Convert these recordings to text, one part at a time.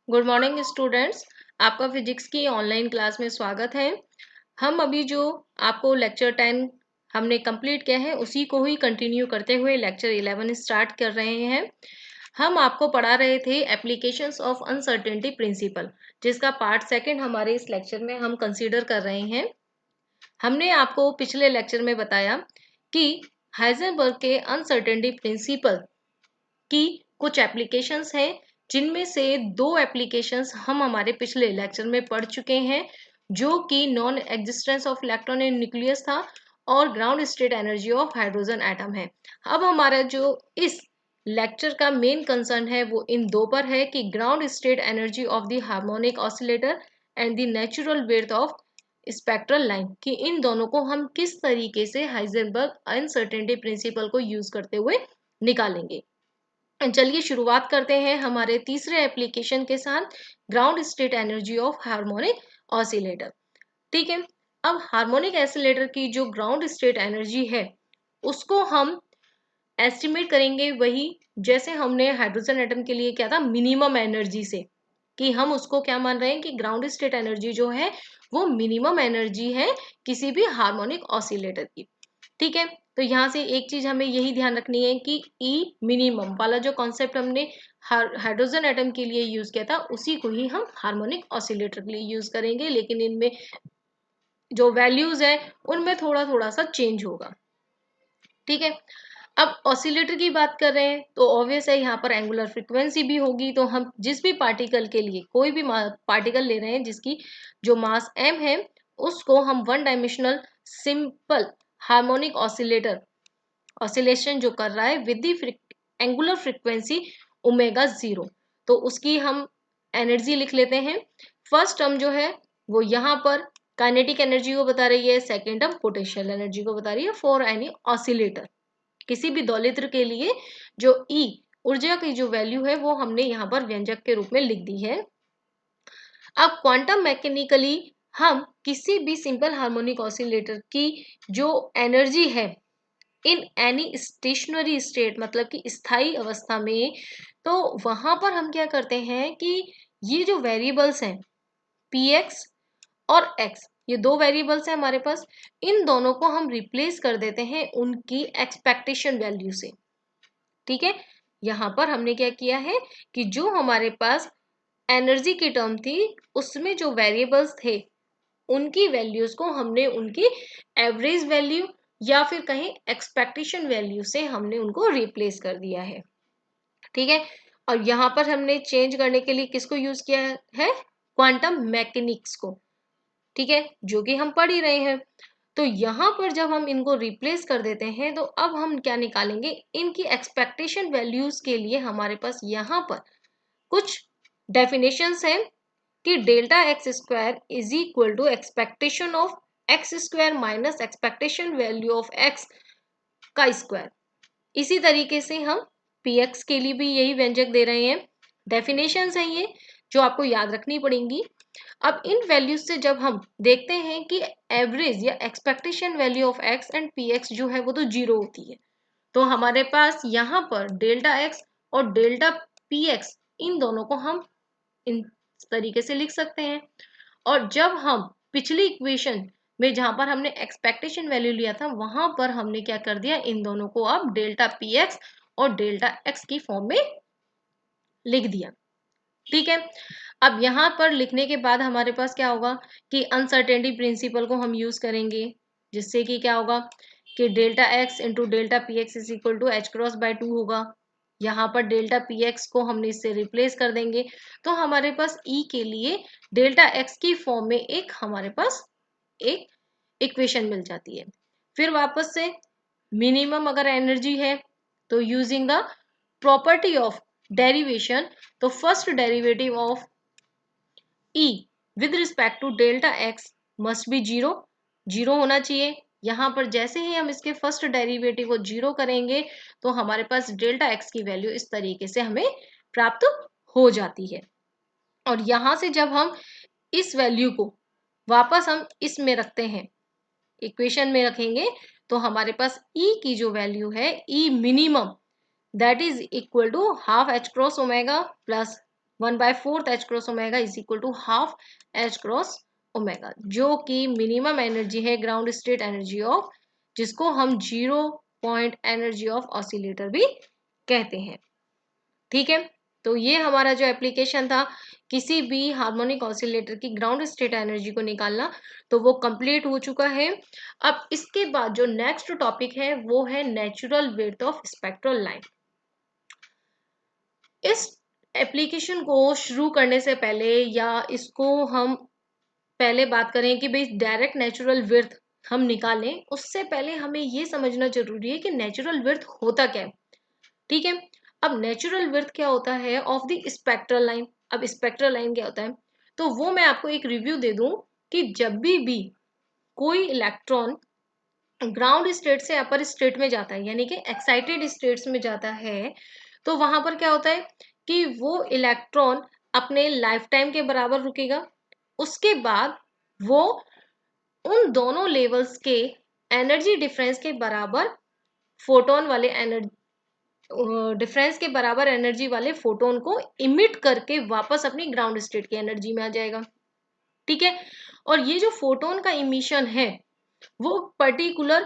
Good morning students. आपका physics की online class में स्वागत है। हम अभी जो आपको लेक्चर 10 हमने कंप्लीट किया है उसी को ही कंटिन्यू करते हुए लेक्चर 11 स्टार्ट कर रहे हैं। हम आपको पढ़ा रहे थे एप्लीकेशंस ऑफ अनसर्टेनिटी प्रिंसिपल, जिसका पार्ट सेकंड हमारे इस लेक्चर में हम कंसीडर कर रहे हैं। हमने आपको पिछले लेक्चर में बताया कि हाइजेनबर्ग के अनसर्टेनिटी प्रिंसिपल की कुछ एप्लीकेशंस हैं, जिनमें से दो एप्लीकेशंस हम हमारे पिछले लेक्चर में पढ़ चुके हैं, जो कि non existence of electron in nucleus था और ground state energy of hydrogen atom है। अब हमारा जो इस लेक्चर का मेन कंसर्न है वो इन दो पर है कि ground state energy of the harmonic oscillator and the natural width of spectral line, कि इन दोनों को हम किस तरीके से हाइजेनबर्ग अनसर्टेनिटी प्रिंसिपल को यूज करते हुए निकालेंगे। चलिए शुरुआत करते हैं हमारे तीसरे एप्लीकेशन के साथ, ground state energy of harmonic oscillator. ठीक है, अब हार्मोनिक ऑसिलेटर की जो ग्राउंड स्टेट एनर्जी है उसको हम एस्टिमेट करेंगे वही जैसे हमने हाइड्रोजन एटम के लिए किया था, मिनिमम एनर्जी से, कि हम उसको क्या मान रहे हैं कि ग्राउंड स्टेट एनर्जी जो है वो मिनिमम एनर्जी है किसी भी हार्मोनिक ऑसिलेटर की। ठीक है, तो यहाँ से एक चीज हमें यही ध्यान रखनी है कि ई मिनिमम वाला जो कॉन्सेप्ट हमने हाइड्रोजन एटम के लिए यूज किया था उसी को ही हम हार्मोनिक ऑसिलेटर के लिए यूज करेंगे, लेकिन इनमें जो वैल्यूज है उनमें थोड़ा थोड़ा सा चेंज होगा। ठीक है, अब ऑसिलेटर की बात कर रहे हैं तो ऑब्वियस है यहाँ पर एंगुलर फ्रीक्वेंसी भी होगी। तो हम जिस भी पार्टिकल के लिए कोई भी पार्टिकल ले रहे हैं जिसकी जो मास m है उसको हम one dimensional simple harmonic oscillator oscillation जो कर रहा है with the angular frequency omega 0, तो उसकी हम एनर्जी लिख लेते हैं। फर्स्ट टर्म जो है वो यहाँ पर काइनेटिक एनर्जी को बता रही है, सेकेंड टर्म पोटेंशियल एनर्जी को बता रही है फॉर एनी ऑसिलेटर। किसी भी दोलित्र के लिए जो ई ऊर्जा की जो वैल्यू है वो हमने यहाँ पर व्यंजक के रूप में लिख दी है। अब क्वांटम मैकेनिकली हम किसी भी सिंपल हार्मोनिक ऑसिलेटर की जो एनर्जी है इन एनी स्टेशनरी स्टेट, मतलब कि स्थायी अवस्था में, तो वहां पर हम क्या करते हैं कि ये जो वेरिएबल्स हैं पी एक्स और एक्स, ये दो वेरिएबल्स हैं हमारे पास, इन दोनों को हम रिप्लेस कर देते हैं उनकी एक्सपेक्टेशन वैल्यू से। ठीक है, यहाँ पर हमने क्या किया है कि जो हमारे पास एनर्जी की टर्म थी उसमें जो वेरिएबल्स थे उनकी वैल्यूज को हमने उनकी एवरेज वैल्यू या फिर कहीं एक्सपेक्टेशन वैल्यू से हमने उनको रिप्लेस कर दिया है। ठीक है, और यहाँ पर हमने चेंज करने के लिए किसको यूज किया है? क्वांटम मैकेनिक्स को। ठीक है, जो कि हम पढ़ ही रहे हैं। तो यहाँ पर जब हम इनको रिप्लेस कर देते हैं तो अब हम क्या निकालेंगे, इनकी एक्सपेक्टेशन वैल्यूज के लिए हमारे पास यहाँ पर कुछ डेफिनेशंस हैं कि delta x square is equal to expectation of x square minus expectation value of x का स्क्वायर। इसी तरीके से हम पी एक्स के लिए भी यही व्यंजक दे रहे हैं। डेफिनेशंस हैं ये जो आपको याद रखनी पड़ेंगी। अब इन वैल्यूज से जब हम देखते हैं कि एवरेज या expectation value of x and P x जो है वो तो जीरो होती है, तो हमारे पास यहाँ पर डेल्टा एक्स और डेल्टा पी एक्स इन दोनों को हम इन तरीके से लिख सकते हैं। और जब हम पिछली इक्वेशन में जहां पर हमने एक्सपेक्टेशन वैल्यू लिया था वहां पर हमने क्या कर दिया, इन दोनों को अब डेल्टा पी एक्स और डेल्टा एक्स की फॉर्म में लिख दिया। ठीक है, अब यहाँ पर लिखने के बाद हमारे पास क्या होगा कि अनसर्टेनिटी प्रिंसिपल को हम यूज करेंगे, जिससे कि क्या होगा कि delta x into delta p x is equal to h cross by 2 होगा। यहाँ पर डेल्टा पी एक्स को हमने इससे रिप्लेस कर देंगे, तो हमारे पास ई के लिए डेल्टा एक्स की फॉर्म में एक हमारे पास एक इक्वेशन मिल जाती है। फिर वापस से मिनिमम अगर एनर्जी है तो using the property of derivation, तो first derivative of E with respect to delta x must be zero, zero होना चाहिए। यहाँ पर जैसे ही हम इसके फर्स्ट डेरिवेटिव को जीरो करेंगे तो हमारे पास डेल्टा एक्स की वैल्यू इस तरीके से हमें प्राप्त हो जाती है। और यहाँ से जब हम इस वैल्यू को वापस हम इसमें रखते हैं, इक्वेशन में रखेंगे, तो हमारे पास ई की जो वैल्यू है E minimum that is equal to half h cross omega plus 1/4 H cross omega is equal to half H cross omega, जो कि मिनिमम एनर्जी है ग्राउंड स्टेट एनर्जी ऑफ, जिसको हम 0 पॉइंट एनर्जी ऑफ ऑसिलेटर भी कहते हैं। ठीक है, तो ये हमारा जो एप्लीकेशन था किसी भी हार्मोनिक ऑसिलेटर की ग्राउंड स्टेट एनर्जी को निकालना, तो वो कंप्लीट हो चुका है। अब इसके बाद जो नेक्स्ट टॉपिक है वो है natural width of spectral line. इस एप्लीकेशन को शुरू करने से पहले, या इसको हम पहले बात करें कि भाई डायरेक्ट नेचुरल विड्थ हम निकालें, उससे पहले हमें ये समझना जरूरी है कि नेचुरल विड्थ होता क्या है। ठीक है, अब नेचुरल विड्थ क्या होता है ऑफ द स्पेक्ट्रल लाइन। अब स्पेक्ट्रल लाइन क्या होता है, तो वो मैं आपको एक रिव्यू दे दूं कि जब भी कोई इलेक्ट्रॉन ग्राउंड स्टेट से अपर स्टेट में जाता है, यानी कि एक्साइटेड स्टेट्स में जाता है, तो वहां पर क्या होता है कि वो इलेक्ट्रॉन अपने लाइफ टाइम के बराबर रुकेगा। उसके बाद वो उन दोनों लेवल्स के एनर्जी डिफरेंस के बराबर फोटोन वाले एनर्जी डिफरेंस के बराबर एनर्जी वाले फोटोन को इमिट करके वापस अपनी ग्राउंड स्टेट की एनर्जी में आ जाएगा। ठीक है, और ये जो फोटोन का इमिशन है वो पर्टिकुलर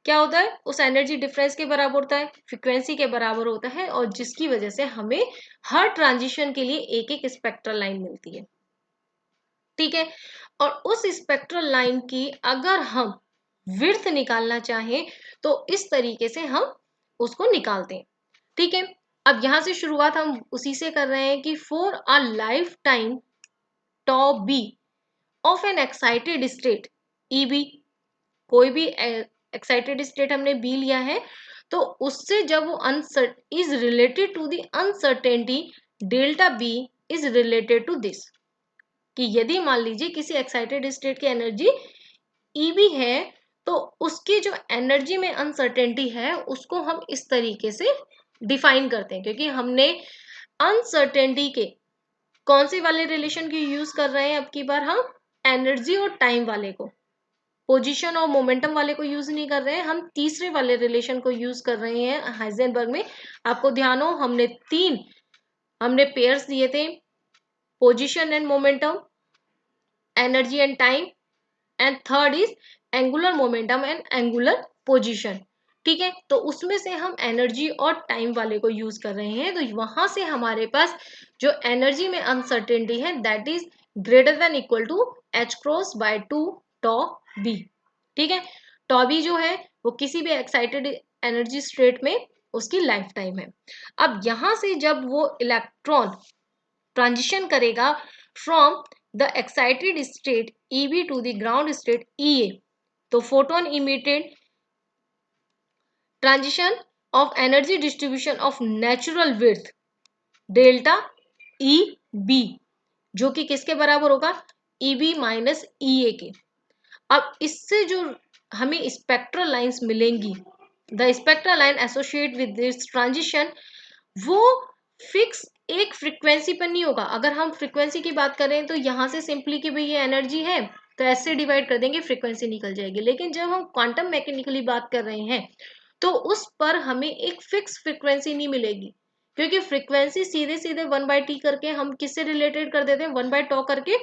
क्या होता है, उस एनर्जी डिफरेंस के बराबर होता है, फ्रीक्वेंसी के बराबर होता है, और जिसकी वजह से हमें हर ट्रांजिशन के लिए एक एक स्पेक्ट्रल लाइन मिलती है। ठीक है, और उस स्पेक्ट्रल लाइन की अगर हम विड्थ निकालना चाहें तो इस तरीके से हम उसको निकालते हैं। ठीक है, अब यहां से शुरुआत हम उसी से कर रहे हैं कि for a life time tau b of an excited state EB, कोई भी एक्साइटेड स्टेट हमने बी लिया है, तो उससे जब वो is related to the uncertainty delta b is related to this, कि यदि मान लीजिए किसी एक्साइटेड स्टेट की एनर्जी ईबी है, तो उसकी जो एनर्जी में अनसर्टेनिटी है उसको हम इस तरीके से डिफाइन करते हैं, क्योंकि हमने अनसर्टेनिटी के कौन से वाले रिलेशन की यूज कर रहे हैं, अब की बार हम एनर्जी और टाइम वाले को, पोजीशन और मोमेंटम वाले को यूज नहीं कर रहे हैं, हम तीसरे वाले रिलेशन को यूज कर रहे हैं हाइजेनबर्ग में। आपको ध्यान हो हमने पेयर्स दिए थे, position and momentum, energy and time, and third is angular momentum and angular position. ठीक है, तो उसमें से हम एनर्जी और टाइम वाले को यूज कर रहे हैं, तो वहां से हमारे पास जो एनर्जी में अनसर्टेनिटी है that is greater than equal to h cross by 2 tau b. ठीक है, टॉ बी जो है वो किसी भी एक्साइटेड एनर्जी स्टेट में उसकी लाइफ टाइम है। अब यहां से जब वो इलेक्ट्रॉन ट्रांजिशन करेगा from the excited state EB to the ground state EA, तो photon emitted transition of energy distribution of natural width delta EB, जो कि किसके बराबर होगा, EB माइनस EA के। अब इससे जो हमें स्पेक्ट्रल लाइंस मिलेंगी, the spectral line associate with this transition, वो फिक्स एक फ्रीक्वेंसी पर नहीं होगा। अगर हम फ्रीक्वेंसी की बात करें तो यहां से सिंपली कि भाई ये एनर्जी है तो ऐसे डिवाइड कर देंगे, फ्रीक्वेंसी निकल जाएगी। लेकिन जब हम क्वांटम मैकेनिकली बात कर रहे हैं तो उस पर हमें एक फिक्स फ्रीक्वेंसी नहीं मिलेगी, क्योंकि फ्रीक्वेंसी सीधे सीधे 1/t करके हम किससे रिलेटेड कर देते हैं, 1/τ करके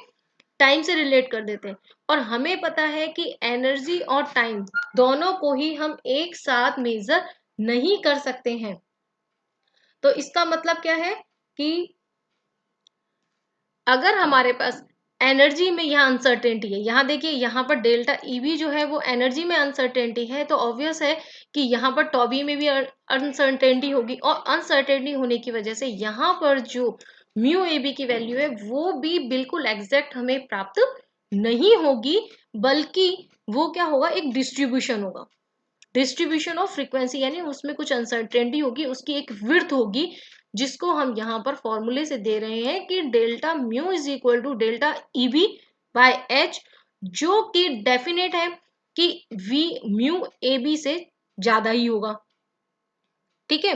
टाइम से रिलेट कर देते हैं। और हमें पता है कि एनर्जी और टाइम दोनों को ही हम एक साथ मेजर नहीं कर सकते हैं। तो इसका मतलब क्या है कि अगर हमारे पास एनर्जी में यहाँ अनसर्टेनिटी है, यहाँ देखिए यहाँ पर डेल्टा EB जो है वो एनर्जी में अनसर्टेनिटी है, तो ऑब्वियस है कि यहाँ पर टॉबी में भी अनसर्टेनिटी होगी, और अनसर्टेनिटी होने की वजह से यहाँ पर जो म्यू AB की वैल्यू है वो भी बिल्कुल एग्जैक्ट हमें प्राप्त नहीं होगी, बल्कि वो क्या होगा, एक डिस्ट्रीब्यूशन होगा, डिस्ट्रीब्यूशन ऑफ फ्रीक्वेंसी, यानी उसमें कुछ अनसर्टेनिटी होगी, उसकी एक विड्थ होगी, जिसको हम यहाँ पर फॉर्मूले से दे रहे हैं कि delta mu is equal to delta EB by H, जो कि डेफिनेट है कि V म्यू AB से ज्यादा ही होगा। ठीक है,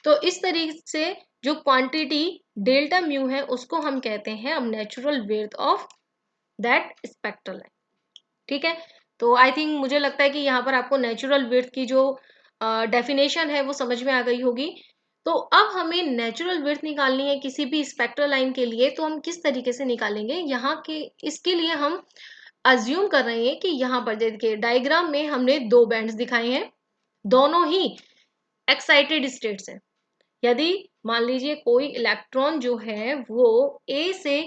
तो इस तरीके से जो क्वांटिटी डेल्टा म्यू है उसको हम कहते हैं अब natural width of that spectral line. ठीक है, तो आई थिंक मुझे लगता है कि यहाँ पर आपको नेचुरल विड्थ की जो डेफिनेशन है वो समझ में आ गई होगी। तो अब हमें नेचुरल विड्थ निकालनी है किसी भी स्पेक्ट्रल लाइन के लिए, तो हम किस तरीके से निकालेंगे यहाँ के, इसके लिए हम अज्यूम कर रहे हैं कि यहाँ पर देखिए डायग्राम में हमने दो बैंड्स दिखाए हैं, दोनों ही एक्साइटेड स्टेट्स है। यदि मान लीजिए कोई इलेक्ट्रॉन जो है वो ए से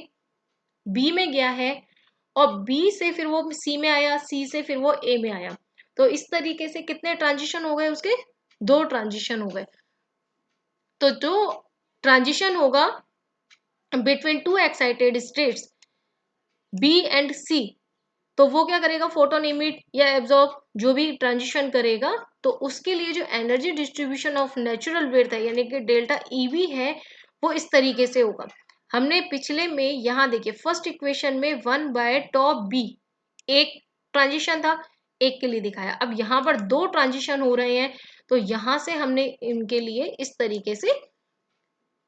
बी में गया है और बी से फिर वो सी में आया, सी से फिर वो ए में आया, तो इस तरीके से कितने ट्रांजिशन हो गए उसके, दो ट्रांजिशन हो गए। तो जो ट्रांजिशन होगा between two excited states B and C, तो वो क्या करेगा, फोटोन इमिट या एब्जॉर्ब जो भी ट्रांजिशन करेगा, तो उसके लिए जो energy distribution of natural width है यानी कि डेल्टा ईवी है वो इस तरीके से होगा। हमने पिछले में यहाँ देखिए फर्स्ट इक्वेशन में 1/टॉप बी एक ट्रांजिशन था, एक के लिए दिखाया, अब यहाँ पर दो ट्रांजिशन हो रहे हैं, तो यहाँ से हमने इनके लिए इस तरीके से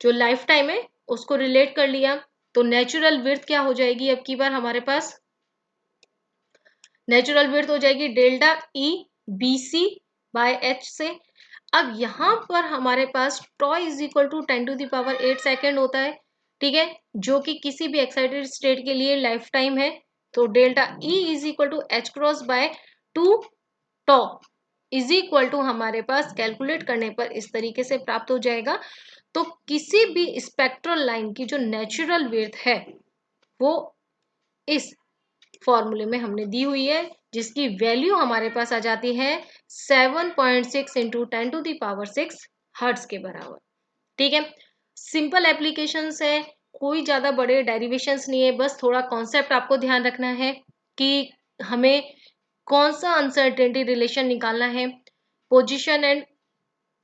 जो लाइफ टाइम है उसको रिलेट कर लिया। तो नेचुरल विड्थ क्या हो जाएगी, अब की बार हमारे पास नेचुरल विड्थ हो जाएगी delta E B C by h से। अब यहाँ पर हमारे पास tau is equal to 10⁸ second होता है, ठीक है, जो कि किसी भी एक्साइटेड स्टेट के लिए लाइफ टाइम है। तो delta e is equal to h cross by 2 tau is equal to हमारे पास कैलकुलेट करने पर इस तरीके से प्राप्त हो जाएगा। तो किसी भी स्पेक्ट्रल लाइन की जो नेचुरल विड्थ है वो इस फॉर्मूले में हमने दी हुई है, जिसकी वैल्यू हमारे पास आ जाती है 7.6 इंटू 10⁶ हर्ट्ज के बराबर। ठीक है, सिंपल एप्लीकेशंस है, कोई ज्यादा बड़े डेरिवेशंस नहीं है, बस थोड़ा कॉन्सेप्ट आपको ध्यान रखना है कि हमें कौन सा अनसर्टेनिटी रिलेशन निकालना है, पोजीशन एंड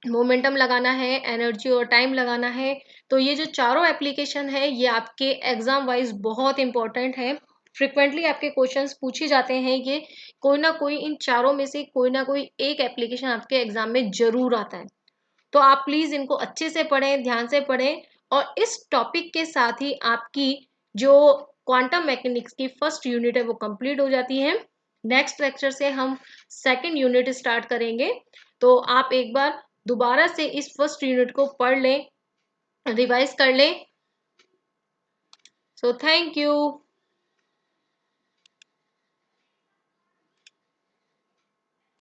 मोमेंटम लगाना है, एनर्जी और टाइम लगाना है। तो ये जो चारों एप्लीकेशन है ये आपके एग्जाम वाइज बहुत इंपॉर्टेंट है, फ्रिक्वेंटली आपके क्वेश्चंस पूछे जाते हैं, ये कोई ना कोई इन चारों में से कोई ना कोई एक एप्लीकेशन आपके एग्जाम में जरूर आता है। तो आप प्लीज इनको अच्छे से पढ़ें, ध्यान से पढ़ें। और इस टॉपिक के साथ ही आपकी जो क्वांटम मैकेनिक्स की फर्स्ट यूनिट है वो कंप्लीट हो जाती है। नेक्स्ट लेक्चर से हम सेकंड यूनिट स्टार्ट करेंगे, तो आप एक बार दोबारा से इस फर्स्ट यूनिट को पढ़ लें, रिवाइज कर लें। So thank you.